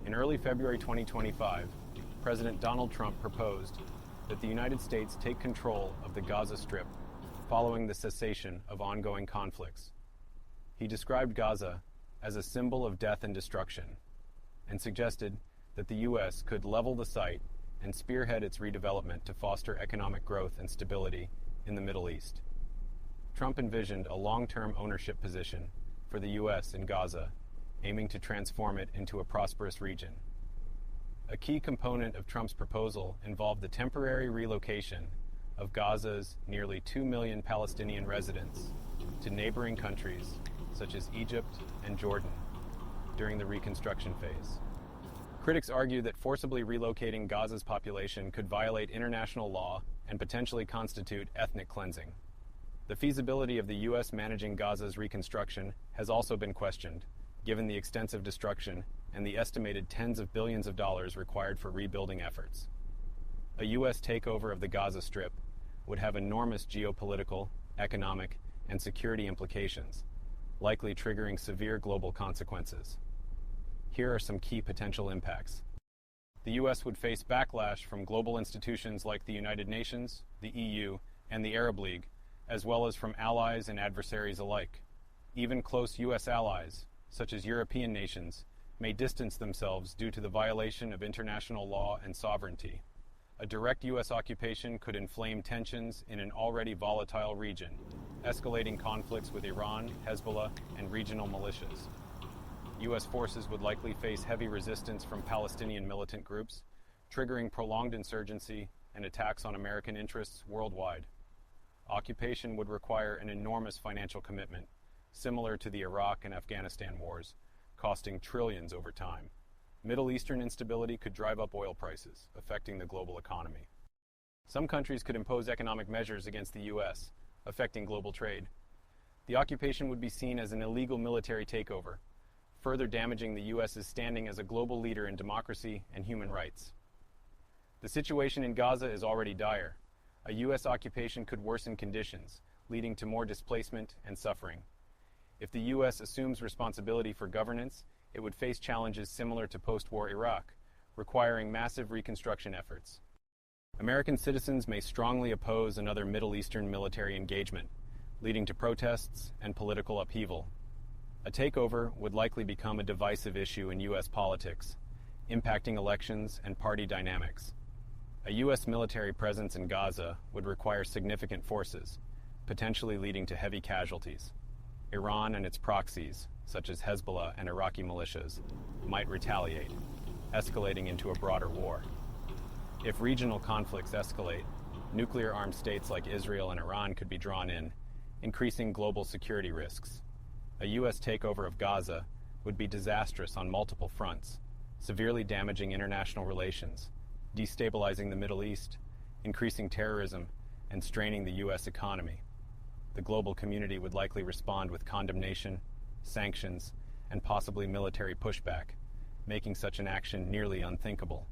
In early February 2025, President Donald Trump proposed that the United States take control of the Gaza Strip following the cessation of ongoing conflicts. He described Gaza as a symbol of death and destruction, and suggested that the U.S. could level the site and spearhead its redevelopment to foster economic growth and stability in the Middle East. Trump envisioned a long-term ownership position for the U.S. in Gaza, aiming to transform it into a prosperous region. A key component of Trump's proposal involved the temporary relocation of Gaza's nearly 2 million Palestinian residents to neighboring countries such as Egypt and Jordan during the reconstruction phase. Critics argue that forcibly relocating Gaza's population could violate international law and potentially constitute ethnic cleansing. The feasibility of the U.S. managing Gaza's reconstruction has also been questioned, given the extensive destruction and the estimated tens of billions of dollars required for rebuilding efforts. A U.S. takeover of the Gaza Strip would have enormous geopolitical, economic, and security implications, likely triggering severe global consequences. Here are some key potential impacts. The U.S. would face backlash from global institutions like the United Nations, the EU, and the Arab League, as well as from allies and adversaries alike. Even close U.S. allies, such as European nations, may distance themselves due to the violation of international law and sovereignty. A direct U.S. occupation could inflame tensions in an already volatile region, escalating conflicts with Iran, Hezbollah, and regional militias. U.S. forces would likely face heavy resistance from Palestinian militant groups, triggering prolonged insurgency and attacks on American interests worldwide. Occupation would require an enormous financial commitment, similar to the Iraq and Afghanistan wars, costing trillions over time. Middle Eastern instability could drive up oil prices, affecting the global economy. Some countries could impose economic measures against the U.S., affecting global trade. The occupation would be seen as an illegal military takeover, further damaging the U.S.'s standing as a global leader in democracy and human rights. The situation in Gaza is already dire. A U.S. occupation could worsen conditions, leading to more displacement and suffering. If the U.S. assumes responsibility for governance, it would face challenges similar to post-war Iraq, requiring massive reconstruction efforts. American citizens may strongly oppose another Middle Eastern military engagement, leading to protests and political upheaval. A takeover would likely become a divisive issue in U.S. politics, impacting elections and party dynamics. A U.S. military presence in Gaza would require significant forces, potentially leading to heavy casualties. Iran and its proxies, such as Hezbollah and Iraqi militias, might retaliate, escalating into a broader war. If regional conflicts escalate, nuclear-armed states like Israel and Iran could be drawn in, increasing global security risks. A U.S. takeover of Gaza would be disastrous on multiple fronts, severely damaging international relations, destabilizing the Middle East, increasing terrorism, and straining the U.S. economy. The global community would likely respond with condemnation, sanctions, and possibly military pushback, making such an action nearly unthinkable.